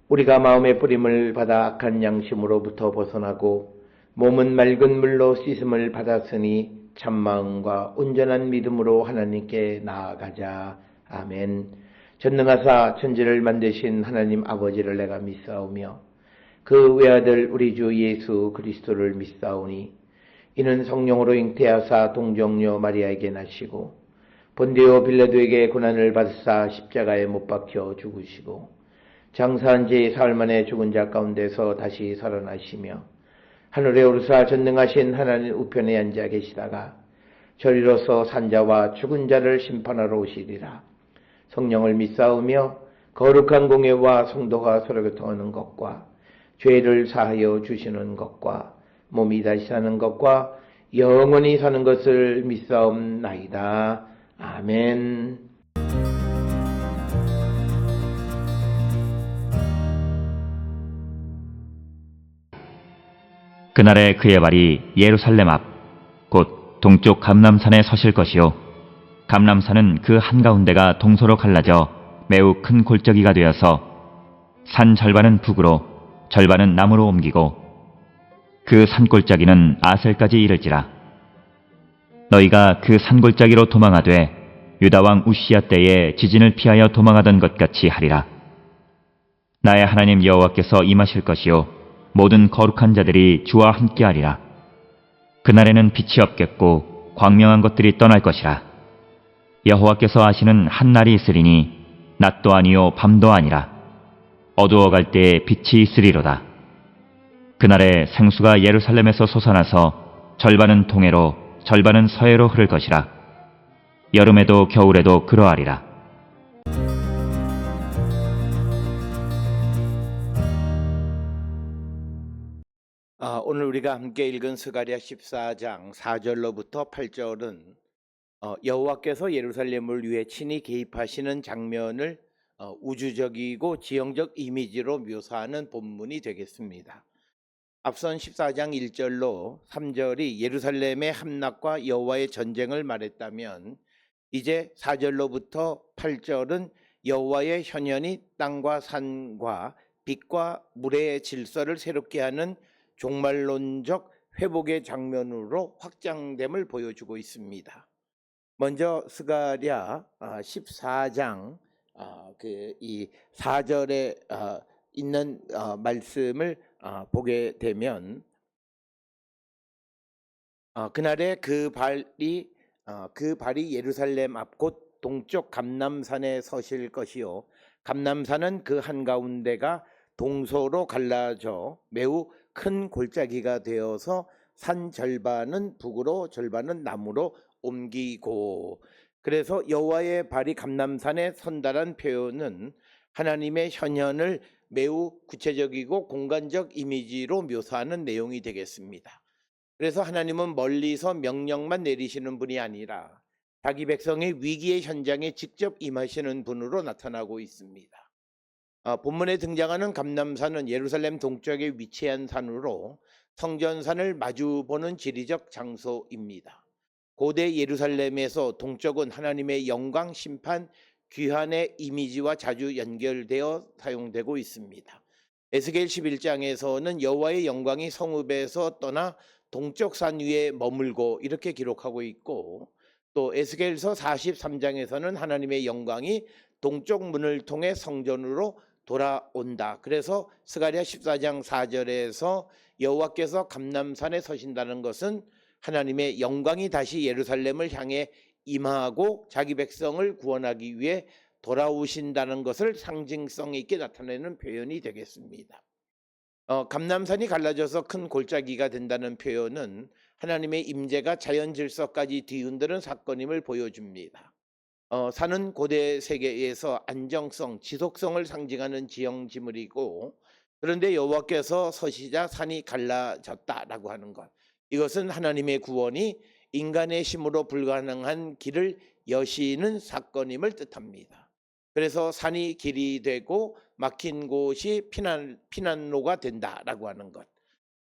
우리가 마음의 뿌림을 받아 악한 양심으로부터 벗어나고 몸은 맑은 물로 씻음을 받았으니 참마음과 온전한 믿음으로 하나님께 나아가자. 아멘. 전능하사 천지를 만드신 하나님 아버지를 내가 믿사오며 그 외아들 우리 주 예수 그리스도를 믿사오니 이는 성령으로 잉태하사 동정녀 마리아에게 나시고 본디오 빌라도에게 고난을 받으사 십자가에 못 박혀 죽으시고 장사한 지 사흘 만에 죽은 자 가운데서 다시 살아나시며 하늘에 오르사 전능하신 하나님 우편에 앉아 계시다가 저리로서 산자와 죽은 자를 심판하러 오시리라. 성령을 믿사오며 거룩한 공예와 성도가 서로 교통하는 것과 죄를 사하여 주시는 것과 몸이 다시 사는 것과 영원히 사는 것을 믿사옵나이다. 아멘. 그날에 그의 발이 예루살렘 앞 곧 동쪽 감람산에 서실 것이요 감람산은 그 한가운데가 동서로 갈라져 매우 큰 골짜기가 되어서 산 절반은 북으로 절반은 남으로 옮기고 그 산골짜기는 아셀까지 이를지라. 너희가 그 산골짜기로 도망하되 유다 왕 우시야 때에 지진을 피하여 도망하던 것 같이 하리라. 나의 하나님 여호와께서 임하실 것이요 모든 거룩한 자들이 주와 함께하리라. 그날에는 빛이 없겠고 광명한 것들이 떠날 것이라. 여호와께서 하시는 한 날이 있으리니 낮도 아니요 밤도 아니라 어두워갈 때에 빛이 있으리로다. 그날에 생수가 예루살렘에서 솟아나서 절반은 동해로 절반은 서해로 흐를 것이라. 여름에도 겨울에도 그러하리라. 오늘 우리가 함께 읽은 스가랴 14장 4절로부터 8절은 여호와께서 예루살렘을 위해 친히 개입하시는 장면을 우주적이고 지형적 이미지로 묘사하는 본문이 되겠습니다. 앞선 14장 1절로 3절이 예루살렘의 함락과 여호와의 전쟁을 말했다면 이제 4절로부터 8절은 여호와의 현현이 땅과 산과 빛과 물의 질서를 새롭게 하는 종말론적 회복의 장면으로 확장됨을 보여주고 있습니다. 먼저 스가랴 14장 이 4절에 있는 말씀을 보게 되면 그날에 그 발이 예루살렘 앞 곧 동쪽 감람산에 서실 것이요 감람산은 그 한가운데가 동서로 갈라져 매우 큰 골짜기가 되어서 산 절반은 북으로 절반은 남으로 옮기고, 그래서 여호와의 발이 감람산에 선다란 표현은 하나님의 현현을 매우 구체적이고 공간적 이미지로 묘사하는 내용이 되겠습니다. 그래서 하나님은 멀리서 명령만 내리시는 분이 아니라 자기 백성의 위기의 현장에 직접 임하시는 분으로 나타나고 있습니다. 본문에 등장하는 감람산은 예루살렘 동쪽에 위치한 산으로 성전산을 마주보는 지리적 장소입니다. 고대 예루살렘에서 동쪽은 하나님의 영광, 심판, 귀환의 이미지와 자주 연결되어 사용되고 있습니다. 에스겔 11장에서는 여호와의 영광이 성읍에서 떠나 동쪽 산 위에 머물고 이렇게 기록하고 있고, 또 에스겔서 43장에서는 하나님의 영광이 동쪽 문을 통해 성전으로 돌아온다. 그래서 스가랴 14장 4절에서 여호와께서 감람산에 서신다는 것은 하나님의 영광이 다시 예루살렘을 향해 임하고 자기 백성을 구원하기 위해 돌아오신다는 것을 상징성 있게 나타내는 표현이 되겠습니다. 감람산이 갈라져서 큰 골짜기가 된다는 표현은 하나님의 임재가 자연 질서까지 뒤흔드는 사건임을 보여줍니다. 산은 고대 세계에서 안정성, 지속성을 상징하는 지형 지물이고, 그런데 여호와께서 서시자 산이 갈라졌다라고 하는 것, 이것은 하나님의 구원이 인간의 힘으로 불가능한 길을 여시는 사건임을 뜻합니다. 그래서 산이 길이 되고 막힌 곳이 피난로가 된다라고 하는 것.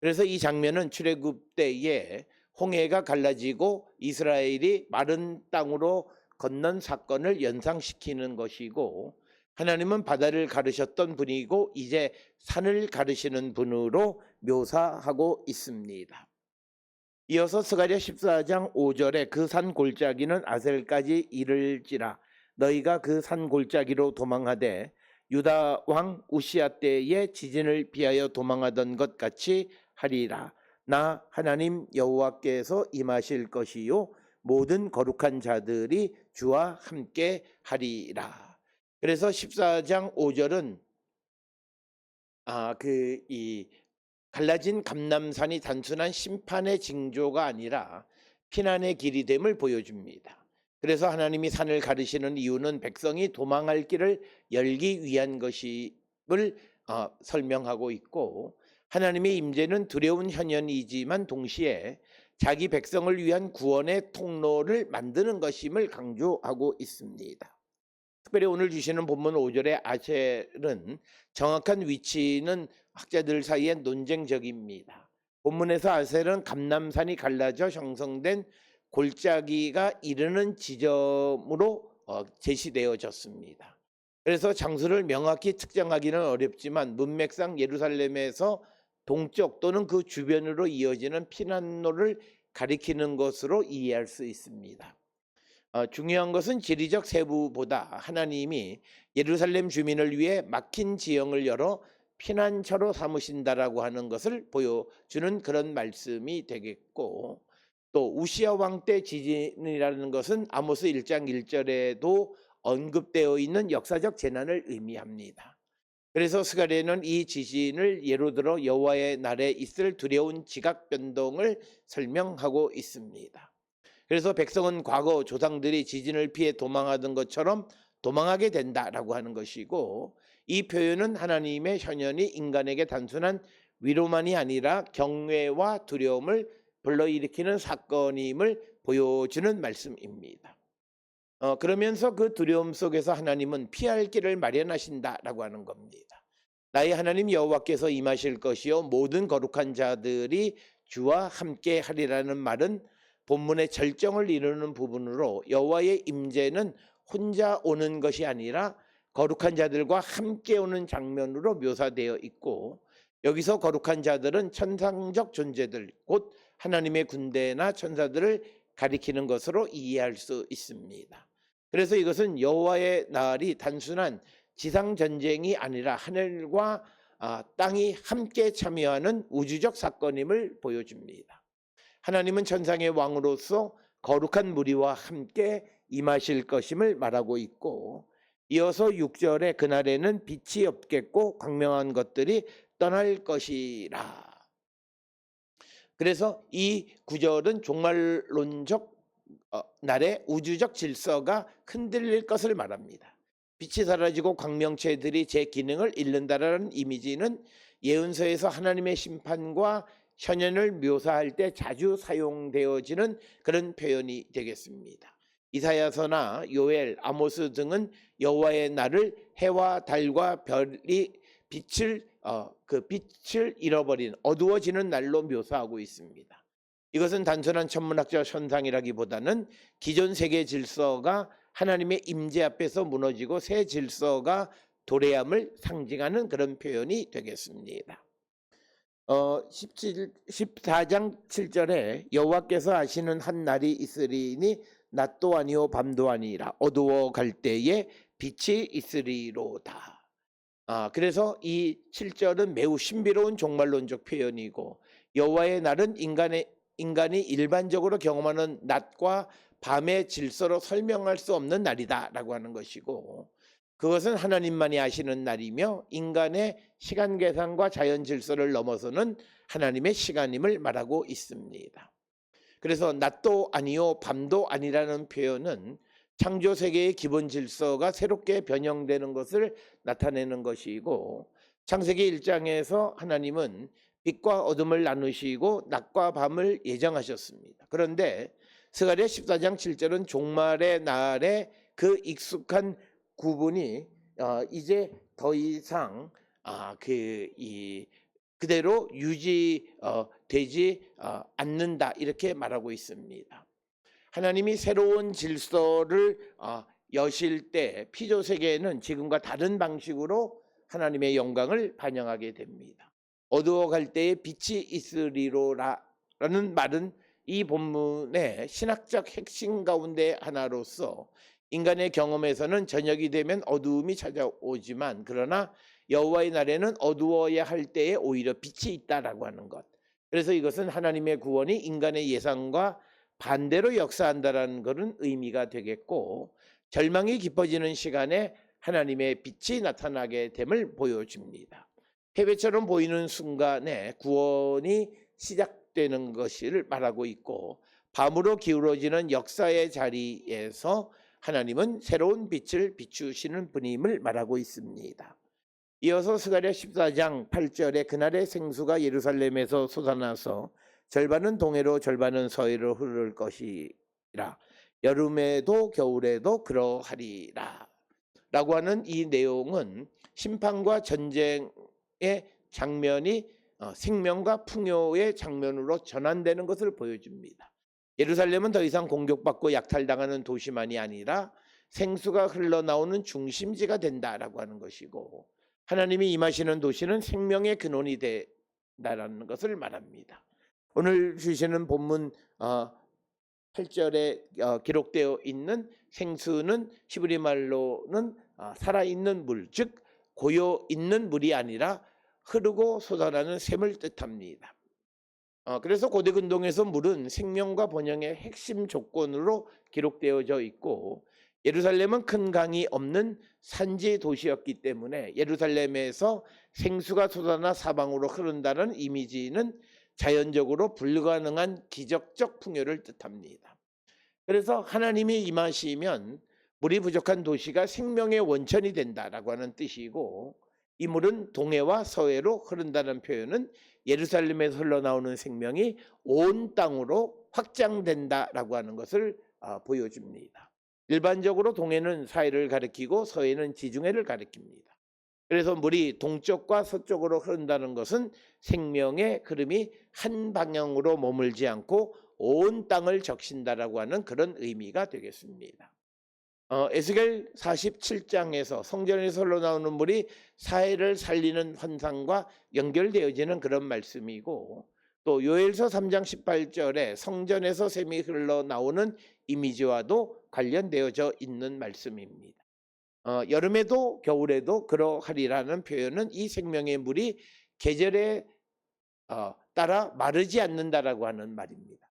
그래서 이 장면은 출애굽 때에 홍해가 갈라지고 이스라엘이 마른 땅으로 건넌 사건을 연상시키는 것이고, 하나님은 바다를 가르셨던 분이고 이제 산을 가르시는 분으로 묘사하고 있습니다. 이어서 스가랴 14장 5절에 그 산 골짜기는 아셀까지 이를지라 너희가 그 산 골짜기로 도망하되 유다 왕 우시야 때에 지진을 피하여 도망하던 것 같이 하리라. 나 하나님 여호와께서 임하실 것이요 모든 거룩한 자들이 주와 함께 하리라. 그래서 14장 5절은 이 갈라진 감람산이 단순한 심판의 징조가 아니라 피난의 길이 됨을 보여줍니다. 그래서 하나님이 산을 가르시는 이유는 백성이 도망할 길을 열기 위한 것임을 설명하고 있고, 하나님의 임재는 두려운 현현이지만 동시에 자기 백성을 위한 구원의 통로를 만드는 것임을 강조하고 있습니다. 특별히 오늘 주시는 본문 5절의 아셀은 정확한 위치는 학자들 사이에 논쟁적입니다. 본문에서 아셀은 감람산이 갈라져 형성된 골짜기가 이르는 지점으로 제시되어졌습니다. 그래서 장소를 명확히 특정하기는 어렵지만 문맥상 예루살렘에서 동쪽 또는 그 주변으로 이어지는 피난로를 가리키는 것으로 이해할 수 있습니다. 중요한 것은 지리적 세부보다 하나님이 예루살렘 주민을 위해 막힌 지형을 열어 피난처로 삼으신다라고 하는 것을 보여주는 그런 말씀이 되겠고, 또 우시야 왕 때 지진이라는 것은 아모스 1장 1절에도 언급되어 있는 역사적 재난을 의미합니다. 그래서 스가랴는 이 지진을 예로 들어 여호와의 날에 있을 두려운 지각 변동을 설명하고 있습니다. 그래서 백성은 과거 조상들이 지진을 피해 도망하던 것처럼 도망하게 된다라고 하는 것이고, 이 표현은 하나님의 현현이 인간에게 단순한 위로만이 아니라 경외와 두려움을 불러일으키는 사건임을 보여주는 말씀입니다. 그러면서 그 두려움 속에서 하나님은 피할 길을 마련하신다라고 하는 겁니다. 나의 하나님 여호와께서 임하실 것이요 모든 거룩한 자들이 주와 함께 하리라는 말은 본문의 절정을 이루는 부분으로 여호와의 임재는 혼자 오는 것이 아니라 거룩한 자들과 함께 오는 장면으로 묘사되어 있고, 여기서 거룩한 자들은 천상적 존재들, 곧 하나님의 군대나 천사들을 가리키는 것으로 이해할 수 있습니다. 그래서 이것은 여호와의 날이 단순한 지상 전쟁이 아니라 하늘과 땅이 함께 참여하는 우주적 사건임을 보여줍니다. 하나님은 천상의 왕으로서 거룩한 무리와 함께 임하실 것임을 말하고 있고, 이어서 6절에 그날에는 빛이 없겠고 광명한 것들이 떠날 것이라. 그래서 이 구절은 종말론적 날의 우주적 질서가 흔들릴 것을 말합니다. 빛이 사라지고 광명체들이 제 기능을 잃는다라는 이미지는 예언서에서 하나님의 심판과 현현을 묘사할 때 자주 사용되어지는 그런 표현이 되겠습니다. 이사야서나 요엘, 아모스 등은 여호와의 날을 해와 달과 별이 빛을 잃어버린 어두워지는 날로 묘사하고 있습니다. 이것은 단순한 천문학적 현상이라기보다는 기존 세계 질서가 하나님의 임재 앞에서 무너지고 새 질서가 도래함을 상징하는 그런 표현이 되겠습니다. 14장 7절에 여호와께서 하시는 한 날이 있으리니 낮도 아니요 밤도 아니라 어두워 갈 때에 빛이 있으리로다. 그래서 이 7절은 매우 신비로운 종말론적 표현이고, 여호와의 날은 인간이 일반적으로 경험하는 낮과 밤의 질서로 설명할 수 없는 날이다라고 하는 것이고, 그것은 하나님만이 아시는 날이며 인간의 시간 계산과 자연 질서를 넘어서는 하나님의 시간임을 말하고 있습니다. 그래서 낮도 아니요 밤도 아니라는 표현은 창조 세계의 기본 질서가 새롭게 변형되는 것을 나타내는 것이고, 창세기 1장에서 하나님은 빛과 어둠을 나누시고 낮과 밤을 예정하셨습니다. 그런데 스가랴 14장 7절은 종말의 날에 그 익숙한 구분이 이제 더 이상 그대로 유지되지 않는다, 이렇게 말하고 있습니다. 하나님이 새로운 질서를 여실 때 피조 세계에는 지금과 다른 방식으로 하나님의 영광을 반영하게 됩니다. 어두워갈 때에 빛이 있으리로라는 말은 이 본문의 신학적 핵심 가운데 하나로서 인간의 경험에서는 저녁이 되면 어두움이 찾아오지만 그러나 여호와의 날에는 어두워야 할 때에 오히려 빛이 있다라고 하는 것. 그래서 이것은 하나님의 구원이 인간의 예상과 반대로 역사한다라는 것은 의미가 되겠고 절망이 깊어지는 시간에 하나님의 빛이 나타나게 됨을 보여줍니다. 해배처럼 보이는 순간에 구원이 시작되는 것을 말하고 있고 밤으로 기울어지는 역사의 자리에서 하나님은 새로운 빛을 비추시는 분임을 말하고 있습니다. 이어서 스가랴 14장 8절에 그날의 생수가 예루살렘에서 솟아나서 절반은 동해로 절반은 서해로 흐를 것이라 여름에도 겨울에도 그러하리라 라고 하는 이 내용은 심판과 전쟁의 장면이 생명과 풍요의 장면으로 전환되는 것을 보여줍니다. 예루살렘은 더 이상 공격받고 약탈당하는 도시만이 아니라 생수가 흘러나오는 중심지가 된다라고 하는 것이고 하나님이 임하시는 도시는 생명의 근원이 된다라는 것을 말합니다. 오늘 주시는 본문 8절에 기록되어 있는 생수는 히브리 말로는 살아있는 물, 즉 고여있는 물이 아니라 흐르고 솟아나는 샘을 뜻합니다. 그래서 고대 근동에서 물은 생명과 번영의 핵심 조건으로 기록되어져 있고 예루살렘은 큰 강이 없는 산지 도시였기 때문에 예루살렘에서 생수가 솟아나 사방으로 흐른다는 이미지는 자연적으로 불가능한 기적적 풍요를 뜻합니다. 그래서 하나님이 임하시면 물이 부족한 도시가 생명의 원천이 된다라고 하는 뜻이고 이 물은 동해와 서해로 흐른다는 표현은 예루살렘에서 흘러나오는 생명이 온 땅으로 확장된다라고 하는 것을 보여줍니다. 일반적으로 동해는 사해를 가리키고 서해는 지중해를 가리킵니다. 그래서 물이 동쪽과 서쪽으로 흐른다는 것은 생명의 흐름이 한 방향으로 머물지 않고 온 땅을 적신다라고 하는 그런 의미가 되겠습니다. 에스겔 47장에서 성전에서 흘러나오는 물이 사해를 살리는 환상과 연결되어지는 그런 말씀이고 또 요엘서 3장 18절에 성전에서 샘이 흘러나오는 이미지와도 관련되어져 있는 말씀입니다. 여름에도 겨울에도 그러하리라는 표현은 이 생명의 물이 계절에 따라 마르지 않는다라고 하는 말입니다.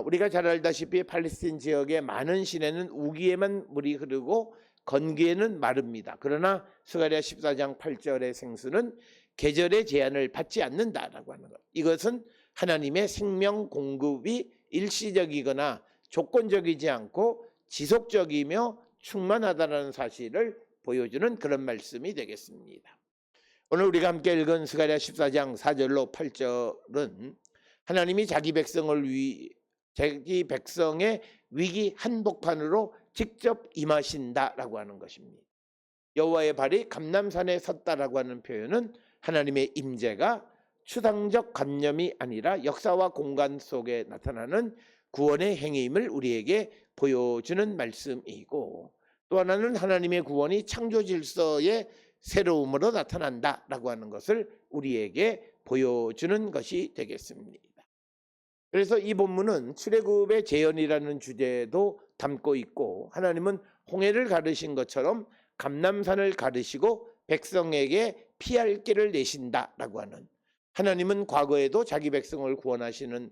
우리가 잘 알다시피 팔레스틴 지역의 많은 시내는 우기에만 물이 흐르고 건기에는 마릅니다. 그러나 스가랴 14장 8절의 생수는 계절의 제한을 받지 않는다라고 하는 것. 이것은 하나님의 생명 공급이 일시적이거나 조건적이지 않고 지속적이며 충만하다는 사실을 보여주는 그런 말씀이 되겠습니다. 오늘 우리가 함께 읽은 스가랴 14장 4절로 8절은 하나님이 자기 백성의 위기 한복판으로 직접 임하신다라고 하는 것입니다. 여호와의 발이 감람산에 섰다라고 하는 표현은 하나님의 임재가 추상적 관념이 아니라 역사와 공간 속에 나타나는 구원의 행위임을 우리에게 보여주는 말씀이고 또 하나는 하나님의 구원이 창조 질서의 새로움으로 나타난다라고 하는 것을 우리에게 보여주는 것이 되겠습니다. 그래서 이 본문은 출애굽의 재현이라는 주제도 담고 있고 하나님은 홍해를 가르신 것처럼 감람산을 가르시고 백성에게 피할 길을 내신다라고 하는 하나님은 과거에도 자기 백성을 구원하시는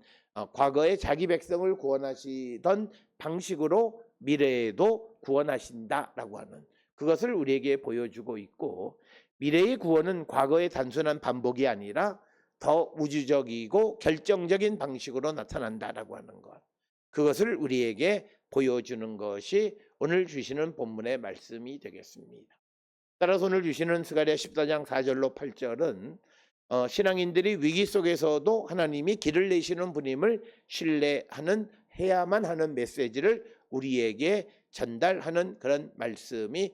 과거에 자기 백성을 구원하시던 방식으로 미래에도 구원하신다라고 하는 그것을 우리에게 보여주고 있고 미래의 구원은 과거의 단순한 반복이 아니라 더 우주적이고 결정적인 방식으로 나타난다라고 하는 것. 그것을 우리에게 보여주는 것이 오늘 주시는 본문의 말씀이 되겠습니다. 따라서 오늘 주시는 스가랴 14장 4절로 8절은 신앙인들이 위기 속에서도 하나님이 길을 내시는 분임을 신뢰하는 해야만 하는 메시지를 우리에게 전달하는 그런 말씀이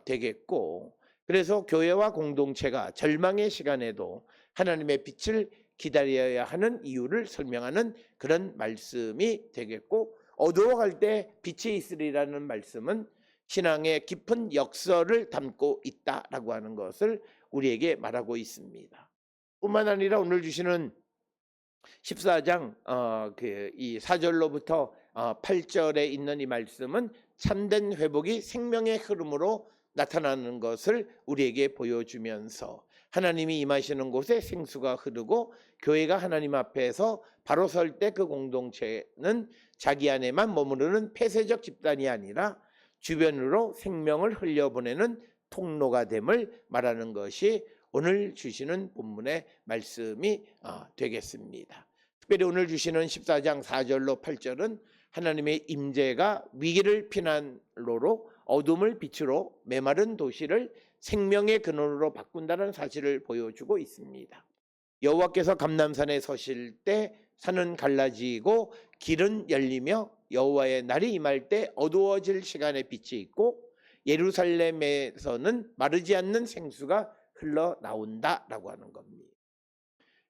되겠고 그래서 교회와 공동체가 절망의 시간에도 하나님의 빛을 기다려야 하는 이유를 설명하는 그런 말씀이 되겠고 어두워갈 때 빛이 있으리라는 말씀은 신앙의 깊은 역설을 담고 있다라고 하는 것을 우리에게 말하고 있습니다. 뿐만 아니라 오늘 주시는 14장 이 4절로부터 8절에 있는 이 말씀은 참된 회복이 생명의 흐름으로 나타나는 것을 우리에게 보여주면서 하나님이 임하시는 곳에 생수가 흐르고 교회가 하나님 앞에서 바로 설 때 그 공동체는 자기 안에만 머무르는 폐쇄적 집단이 아니라 주변으로 생명을 흘려보내는 통로가 됨을 말하는 것이 오늘 주시는 본문의 말씀이 되겠습니다. 특별히 오늘 주시는 14장 4절로 8절은 하나님의 임재가 위기를 피난로로 어둠을 빛으로 메마른 도시를 생명의 근원으로 바꾼다는 사실을 보여주고 있습니다. 여호와께서 감람산에 서실 때 산은 갈라지고 길은 열리며 여호와의 날이 임할 때 어두워질 시간에 빛이 있고 예루살렘에서는 마르지 않는 생수가 흘러나온다라고 하는 겁니다.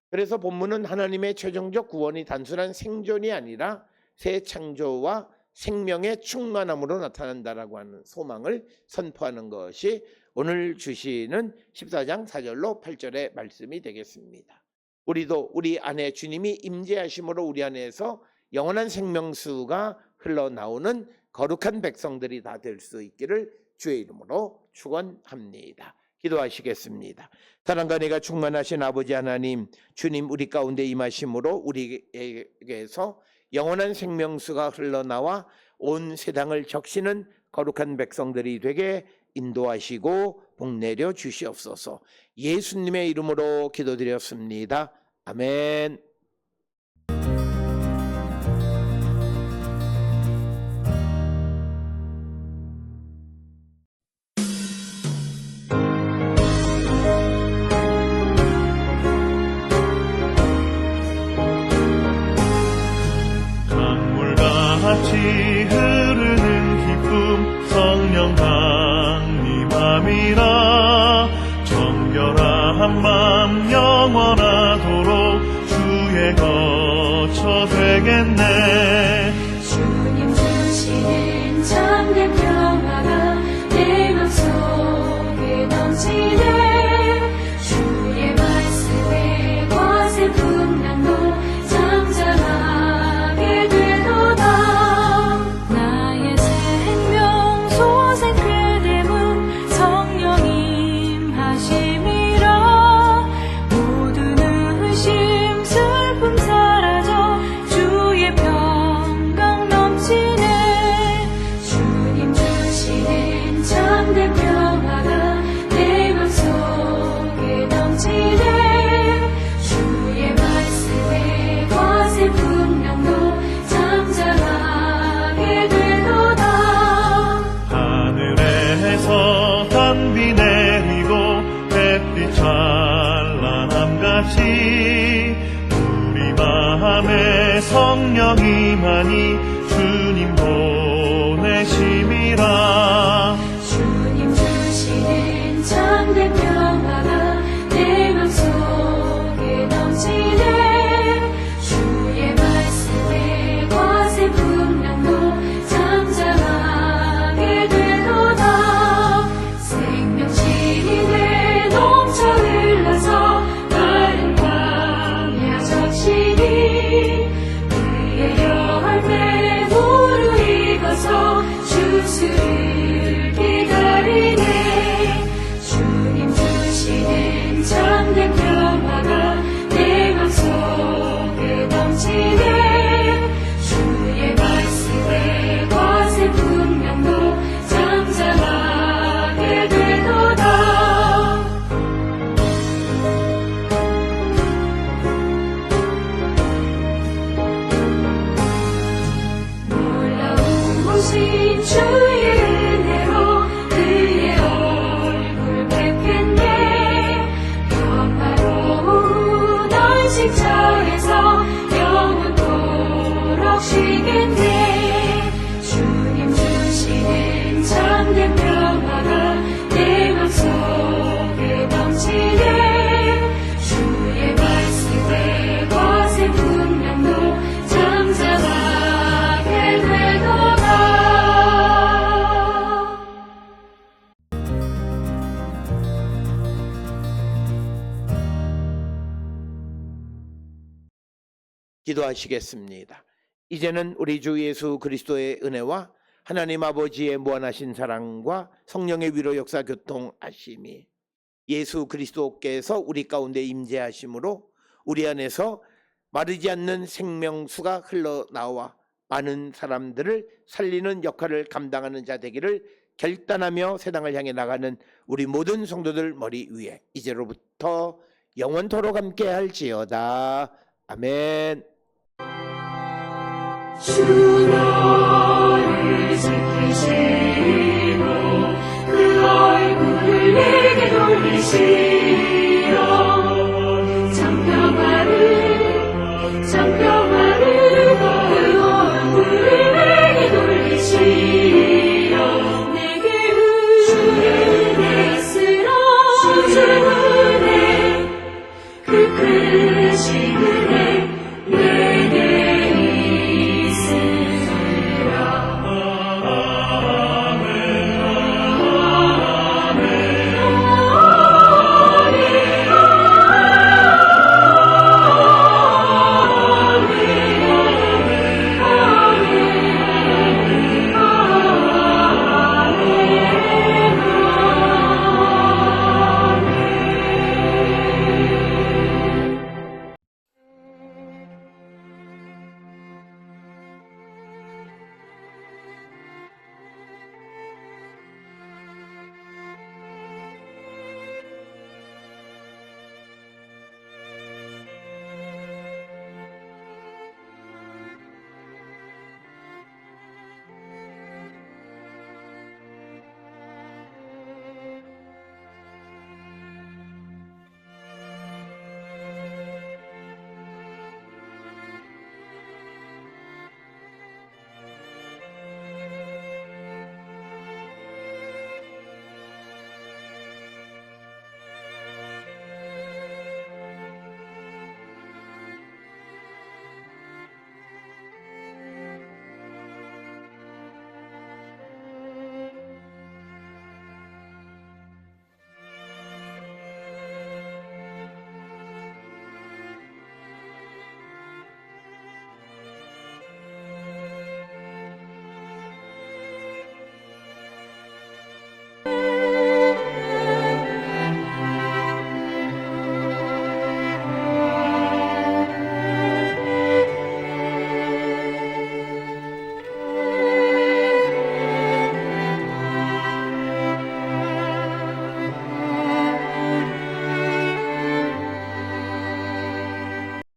그래서 본문은 하나님의 최종적 구원이 단순한 생존이 아니라 새 창조와 생명의 충만함으로 나타난다라고 하는 소망을 선포하는 것이 오늘 주시는 14장 4절로 8절의 말씀이 되겠습니다. 우리도 우리 안에 주님이 임재하심으로 우리 안에서 영원한 생명수가 흘러나오는 거룩한 백성들이 다 될 수 있기를 주의 이름으로 축원합니다. 기도하시겠습니다. 사랑과 은혜가 충만하신 아버지 하나님, 주님 우리 가운데 임하심으로 우리에게서 영원한 생명수가 흘러나와 온 세상을 적시는 거룩한 백성들이 되게 인도하시고 복내려 주시옵소서. 예수님의 이름으로 기도드렸습니다. 아멘. 강물같이 흐르는 기쁨 성령 강림함이라. 정결한 맘 영원하도록 주의 거처 되겠네. 주님 주시는 참된 평화가 내 맘속에 넘치네. 주의 말씀에 거센 풍랑도 잠잠하게 되도다. 나의 생명 소생 그대문 성령 임하심이라. 모든 의심 슬픔 사라져 주의 평강 넘치네. 주님 주시는 참된 평화가 내 맘속에 넘치네. 주의 말씀에 거센 풍랑도 잠잠하게 되도다. 하늘에서 단비 내리고 햇빛 찬란함같이 우리 마음에 성령 임하니 주님 보내심이라. 주님 주시는 참된 평화가 내 맘속에 넘치네. 주의 말씀에 거센 풍랑도 잠잠하게 되도다. 생명신에 넘쳐 흘러서 마른 광야 적시니 그의 열매 기도하시겠습니다. 이제는 우리 주 예수 그리스도의 은혜와 하나님 아버지의 무한하신 사랑과 성령의 위로 역사 교통하심이 예수 그리스도께서 우리 가운데 임재하심으로 우리 안에서 마르지 않는 생명수가 흘러나와 많은 사람들을 살리는 역할을 감당하는 자 되기를 결단하며 세상을 향해 나가는 우리 모든 성도들 머리 위에 이제로부터 영원토록 함께 할지어다. 아멘. 주 너를 지키시